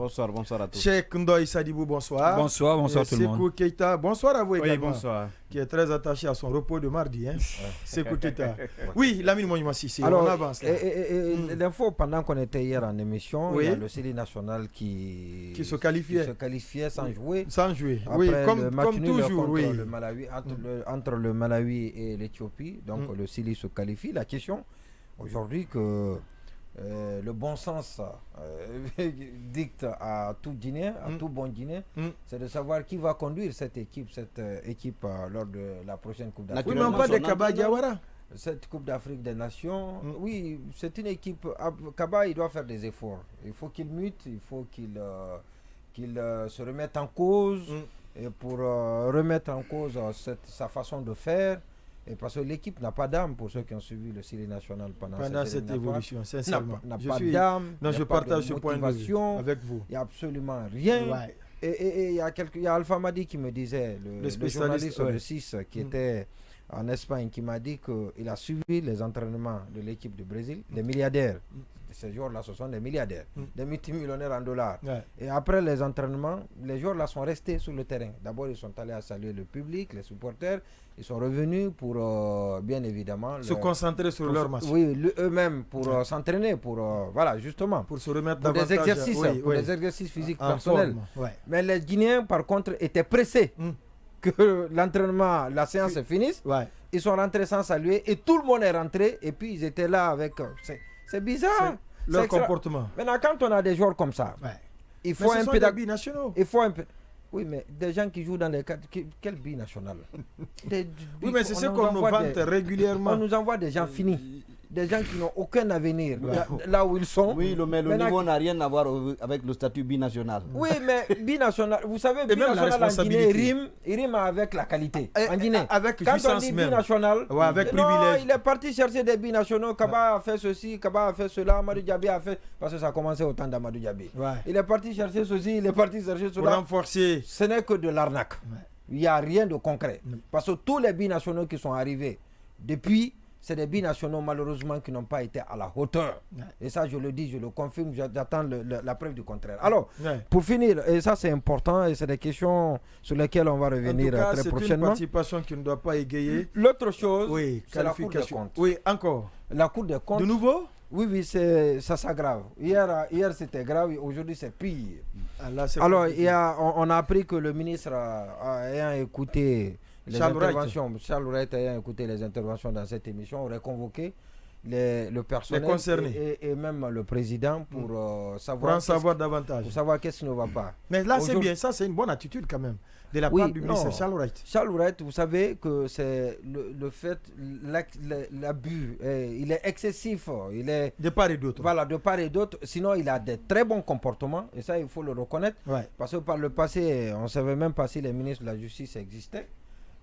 Bonsoir à tous. Cheikh Ndoye Sadibou, bonsoir. Bonsoir tout le monde. Sekou Keita, bonsoir à vous également. Oui, bonsoir. Qui est très attaché à son repos de mardi. Sekou Keita. Oui, Lamine Moïma-Sissi, on avance. L'info, pendant qu'on était hier en émission, il y a le Série national qui se qualifiait sans jouer. Sans jouer, après oui, le match comme toujours. Oui. Le Malawi, entre le Malawi et l'Éthiopie, donc le Série se qualifie. La question aujourd'hui que le bon sens dicte à tout Guinéen, à tout bon Guinéen, c'est de savoir qui va conduire cette équipe lors de la prochaine Coupe d'Afrique. Oui, mais on parle de Kaba Diawara. Cette Coupe d'Afrique des Nations, oui, c'est une équipe. Kaba, il doit faire des efforts. Il faut qu'il mute, il faut qu'il se remette en cause, et pour remettre en cause sa façon de faire. Et parce que l'équipe n'a pas d'âme, pour ceux qui ont suivi le Série national pendant cette évolution, sincèrement. N'a pas d'âme, je partage ce point de vue avec vous. Il n'y a absolument rien. Ouais. Et il y a Alpha Madi qui me disait, le journaliste de 6 qui était en Espagne, qui m'a dit qu'il a suivi les entraînements de l'équipe du Brésil, des milliardaires. Ces joueurs-là, ce sont des milliardaires, des multimillionnaires en dollars. Ouais. Et après les entraînements, les joueurs-là sont restés sur le terrain. D'abord, ils sont allés à saluer le public, les supporters. Ils sont revenus pour, bien évidemment, se concentrer sur leur match. Oui, eux-mêmes, pour s'entraîner, voilà, justement. Pour se remettre pour des exercices, des exercices physiques personnels. Mais les Guinéens, par contre, étaient pressés que l'entraînement, la séance finisse. Ils sont rentrés sans saluer et tout le monde est rentré. Et puis, ils étaient là avec... C'est bizarre. Leur comportement. Maintenant, quand on a des joueurs comme ça, il faut un peu nationaux. Il faut un peu... Oui, mais des gens qui jouent dans les cadres... Quel binational? Oui, mais c'est ce qu'on nous vante régulièrement. On nous envoie des gens finis. Des gens qui n'ont aucun avenir là où ils sont. Oui, mais le niveau n'a rien à voir avec le statut binational. Oui, mais binational, vous savez, binational en Guinée rime avec la qualité. En Guinée, avec quand on dit binational, avec non, privilège. il est parti chercher des binationaux. Kaba a fait ceci, Kaba a fait cela, Amadou Diaby a fait, parce que ça a commencé au temps d'Amadou Diaby. Il est parti chercher ceci, il est parti chercher cela. Pour renforcer. Ce n'est que de l'arnaque. Il n'y a rien de concret. Parce que tous les binationaux qui sont arrivés depuis, c'est des binationaux malheureusement qui n'ont pas été à la hauteur. Et ça, je le dis, je le confirme, j'attends la preuve du contraire. Alors, pour finir, et ça c'est important, et c'est des questions sur lesquelles on va revenir très prochainement. C'est une participation qui ne doit pas égayer. L'autre chose, c'est la Cour des comptes. Oui, encore. La Cour des comptes. De nouveau? Oui, ça s'aggrave. Hier c'était grave, aujourd'hui c'est pire. Alors, on a appris que le ministre ayant écouté Charles Wright ayant écouté les interventions dans cette émission, aurait convoqué le personnel et même le président pour savoir davantage. Pour savoir qu'est-ce qui ne va pas. Mais là, c'est bien, ça c'est une bonne attitude quand même de la part du ministre Charles Wright. Charles Wright, vous savez que c'est le fait, l'abus, il est excessif. Il est de part et d'autre. Voilà, de part et d'autre. Sinon, il a des très bons comportements et ça, il faut le reconnaître. Parce que par le passé, on ne savait même pas si les ministres de la Justice existaient.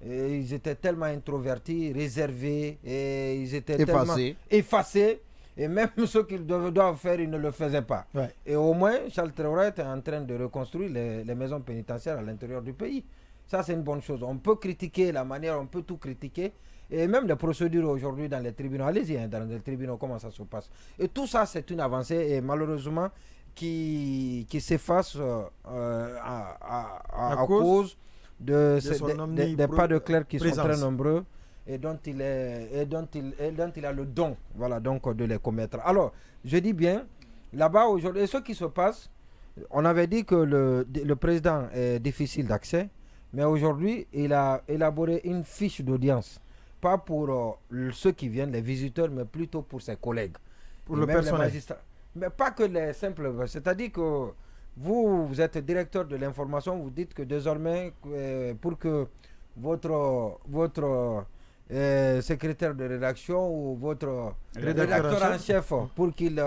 Et ils étaient tellement introvertis, réservés, et ils étaient tellement effacés. Et même ce qu'ils doivent faire, ils ne le faisaient pas. Et au moins, Charles Wright est en train de reconstruire les maisons pénitentiaires à l'intérieur du pays. Ça, c'est une bonne chose. On peut critiquer la manière, on peut tout critiquer. Et même les procédures aujourd'hui dans les tribunaux, allez-y, dans les tribunaux, comment ça se passe. Et tout ça, c'est une avancée, et malheureusement, qui s'efface à cause des pas de clercs qui sont très nombreux et dont il a le don, voilà, donc de les commettre. Alors, je dis bien, là-bas aujourd'hui, ce qui se passe, on avait dit que le président est difficile d'accès, mais aujourd'hui, il a élaboré une fiche d'audience, pas pour ceux qui viennent, les visiteurs, mais plutôt pour ses collègues. Pour le personnel. Mais pas que les simples, c'est-à-dire que vous êtes directeur de l'information, vous dites que désormais, pour que votre secrétaire de rédaction ou votre rédacteur en chef, pour qu'il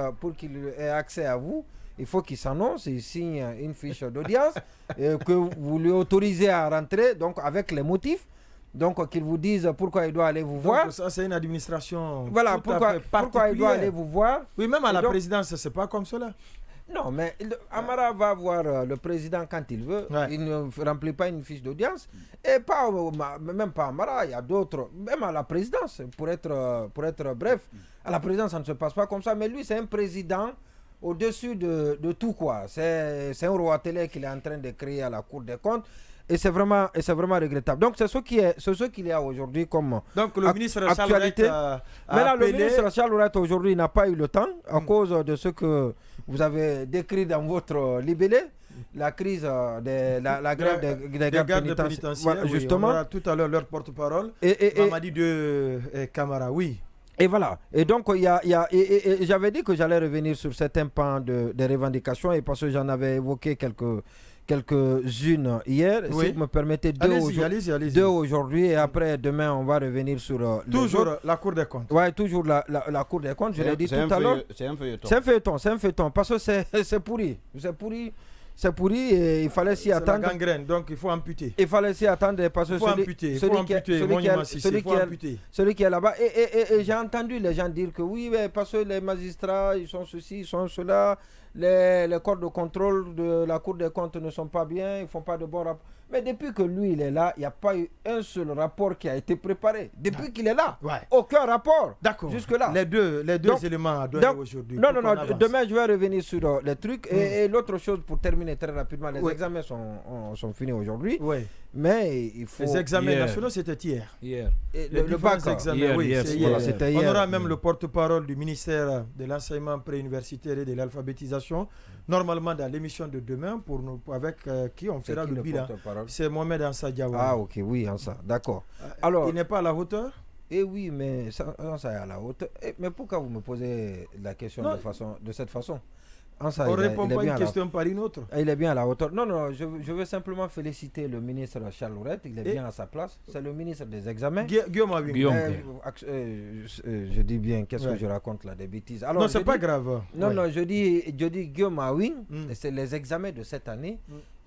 ait accès à vous, il faut qu'il s'annonce, il signe une fiche d'audience, que vous lui autorisez à rentrer, donc avec les motifs. Donc qu'il vous dise pourquoi il doit aller vous voir. Ça c'est une administration. Voilà, pourquoi il doit aller vous voir. Oui, même à la présidence, c'est pas comme cela. Non, mais Amara va voir le président quand il veut. Il ne remplit pas une fiche d'audience. Et pas, même pas Amara, il y a d'autres. Même à la présidence, pour être bref, à la présidence, ça ne se passe pas comme ça. Mais lui, c'est un président au-dessus de tout, quoi. C'est un roi télé qu'il est en train de créer à la Cour des comptes. Et c'est vraiment regrettable. Donc c'est ce qu'il y a aujourd'hui comme donc le ministre Charles actualité. Mais là, appelé... le ministre Charles Ourette aujourd'hui n'a pas eu le temps à cause de ce que vous avez décrit dans votre libellé, la crise de la grève des gardes pénitentiaires. Oui, justement. On aura tout à l'heure leur porte-parole. Mamadi de Camara, oui. Et voilà. Et donc, j'avais dit que j'allais revenir sur certains pans des revendications, et parce que j'en avais évoqué quelques-unes hier. Oui. Si vous me permettez, deux aujourd'hui, et après, demain, on va revenir sur toujours la Cour des comptes. Oui, toujours la Cour des comptes. Je l'ai dit tout à l'heure. C'est un feuilleton. C'est un feuilleton. Parce que c'est pourri. C'est pourri et il fallait s'y attendre. C'est la gangrène, donc il faut amputer. Il fallait s'y attendre parce que celui qui est là-bas. Et j'ai entendu les gens dire que oui, mais parce que les magistrats, ils sont ceci, ils sont cela. Les corps de contrôle de la Cour des comptes ne sont pas bien, ils ne font pas de bons rapports. Mais depuis que lui, il est là, il n'y a pas eu un seul rapport qui a été préparé. Depuis qu'il est là, aucun rapport. D'accord. Jusque-là. Les deux éléments à donner aujourd'hui. Non, demain, je vais revenir sur les trucs. Et l'autre chose, pour terminer très rapidement, les examens sont finis aujourd'hui. Oui. Mais il faut... Les examens nationaux, c'était hier. Le bac, c'était hier. On aura même le porte-parole du ministère de l'enseignement préuniversitaire et de l'alphabétisation, normalement dans l'émission de demain, avec qui on fera le bilan. C'est Mohamed Ansa Diawara. Ah ok, oui, Ansa, d'accord. Alors, il n'est pas à la hauteur? Eh oui, mais Ansa est à la hauteur. Mais pourquoi vous me posez la question de cette façon? Ansa, on ne répond pas une question par une autre. Il est bien à la hauteur. Non, je veux simplement féliciter le ministre Charles Ourette. Il est bien à sa place. C'est le ministre des examens. Guillaume Awing. Je dis bien, qu'est-ce que je raconte là, des bêtises. Alors, non, c'est pas grave. Non, je dis Guillaume Awing. C'est les examens de cette année.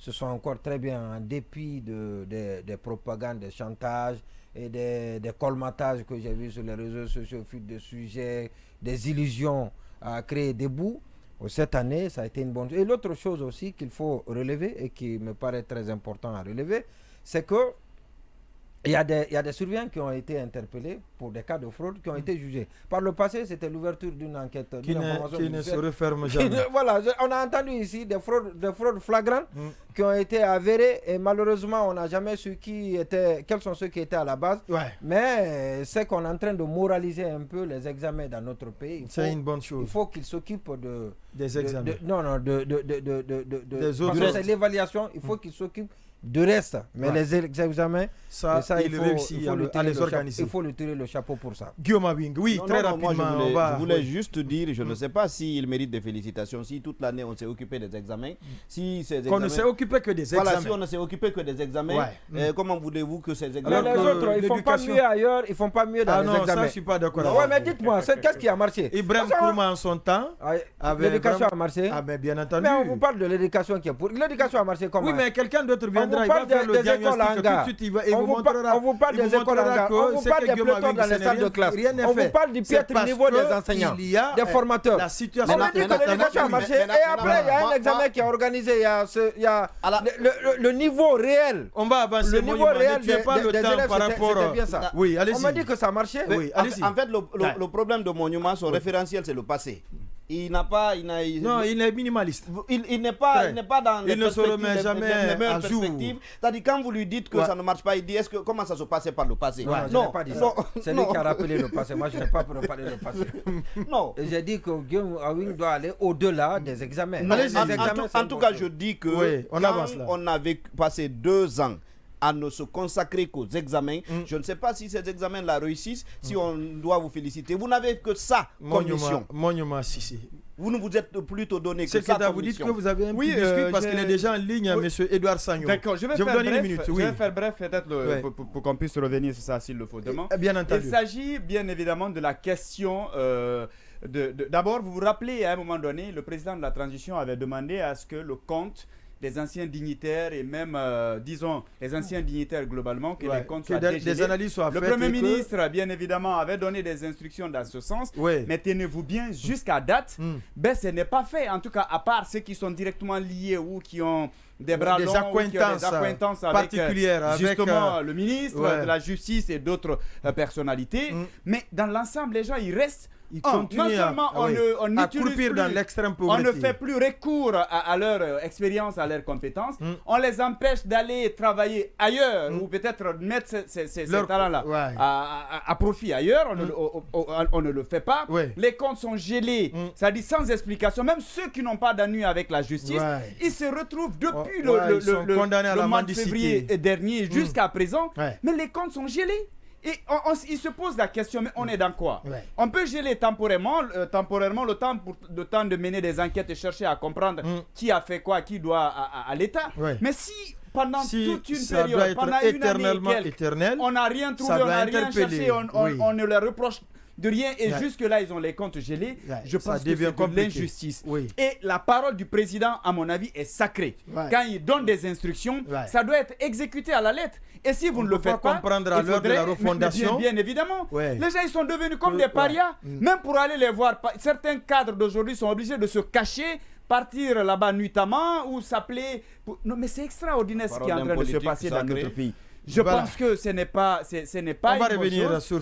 Ce sont encore très bien, en dépit des propagandes, des chantages et des colmatages que j'ai vus sur les réseaux sociaux, au fil de sujets, des illusions à créer des bouts. Cette année, ça a été une bonne chose. Et l'autre chose aussi qu'il faut relever et qui me paraît très important à relever, c'est que il y a des surveillants qui ont été interpellés pour des cas de fraude qui ont été jugés. Par le passé, c'était l'ouverture d'une enquête. Qui ne se referme jamais. Voilà, on a entendu ici des fraudes flagrantes qui ont été avérées et malheureusement, on n'a jamais su quels sont ceux qui étaient à la base. Mais c'est qu'on est en train de moraliser un peu les examens dans notre pays. C'est une bonne chose. Il faut qu'ils s'occupent des examens. Parce que c'est l'évaluation, il faut qu'ils s'occupent de reste, mais les examens, ça il réussit à les organiser. Il faut lui tirer le chapeau pour ça. Guillaume Awing, oui, très rapidement. Je voulais juste dire, je ne sais pas s'il mérite des félicitations, si toute l'année on s'est occupé des examens, si ces examens... Qu'on ne s'est occupé que des examens. Voilà, si on ne s'est occupé que des examens, comment voulez-vous que ces examens... Les autres, ils ne font pas mieux ailleurs, ils ne font pas mieux dans les examens. Ah non, ça je suis pas d'accord. Oui, mais dites-moi, qu'est-ce qui a marché? Ibrahim Kourma en son temps... L'éducation a marché. Ah, mais bien entendu. Mais on vous parle de l'éducation qui est pour... L'éducation a marché comment? Oui, mais quelqu'un d'autre viendra, il va faire le diagnostic tout de suite, il vous montrera. On vous parle des écoles en gare, on vous parle des pléthores dans les salles de classe, on vous parle du piètre niveau des enseignants, des formateurs. La situation. On me dit que l'éducation a marché et après il y a un examen qui est organisé, il y a le niveau réel. On va avancer. Le niveau réel des élèves, c'était bien ça. Oui, allez-y. On m'a dit que ça marchait. Oui, allez-y. En fait, le problème de Monument, son référentiel, c'est le passé. Il n'a pas... Non, il est minimaliste. Il n'est pas dans les meilleures perspectives. C'est-à-dire, quand vous lui dites que ça ne marche pas, il dit comment ça se passait par le passé. Non, je n'ai pas dit ça. C'est lui qui a rappelé le passé. Moi, je n'ai pas rappelé le passé. Non. J'ai dit que Guillaume Awing doit aller au-delà des examens. En tout cas, je dis que on avait passé 2 ans à ne se consacrer qu'aux examens. Je ne sais pas si ces examens-là réussissent, si on doit vous féliciter. Vous n'avez que ça comme mission. Vous ne vous êtes plutôt donné que ça comme mission. Vous dites que vous avez un petit biscuit parce qu'il est déjà en ligne, M. Edouard Sagnon. D'accord, je vais faire bref peut-être pour qu'on puisse revenir sur ça s'il le faut demain. Bien entendu. Il s'agit bien évidemment de la question... D'abord, vous vous rappelez, à un moment donné, le président de la transition avait demandé à ce que le compte des anciens dignitaires et même, disons, les anciens dignitaires globalement, que les comptes soient dégelés. Des analyses soient faites. Le Premier ministre, bien évidemment, avait donné des instructions dans ce sens. Mais tenez-vous bien, jusqu'à date, ce n'est pas fait. En tout cas, à part ceux qui sont directement liés ou qui ont des bras longs, ou qui ont des acquaintances avec, justement, le ministre de la Justice et d'autres personnalités. Mais dans l'ensemble, les gens, ils restent ils continuent non seulement à croupir dans l'extrême pauvreté. On ne fait plus recours à leur expérience, à leurs compétences. On les empêche d'aller travailler ailleurs ou peut-être mettre ces talents-là à profit ailleurs. On ne le fait pas. Les comptes sont gelés, ça dit sans explication. Même ceux qui n'ont pas d'ennui avec la justice, ils se retrouvent depuis le mois de février dernier jusqu'à présent, mais les comptes sont gelés. Et il se pose la question, mais on est dans quoi? On peut geler temporairement le temps de mener des enquêtes et chercher à comprendre qui a fait quoi, qui doit à l'État. Mais si pendant toute une période, pendant une année, on n'a rien trouvé, on n'a rien cherché, on ne leur reproche de rien et jusque-là ils ont les comptes gelés, je pense que c'est de l'injustice. Et la parole du président, à mon avis, est sacrée. Quand il donne des instructions, ça doit être exécuté à la lettre. Et si vous ne le faites pas, comprendre à l'heure de la refondation. Bien évidemment, les gens ils sont devenus comme des parias. Même pour aller les voir, certains cadres d'aujourd'hui sont obligés de se cacher, partir là-bas nuitamment ou s'appeler. Non, mais c'est extraordinaire ce qui est en train de se passer dans notre pays. Je pense que ce n'est pas. On va revenir sur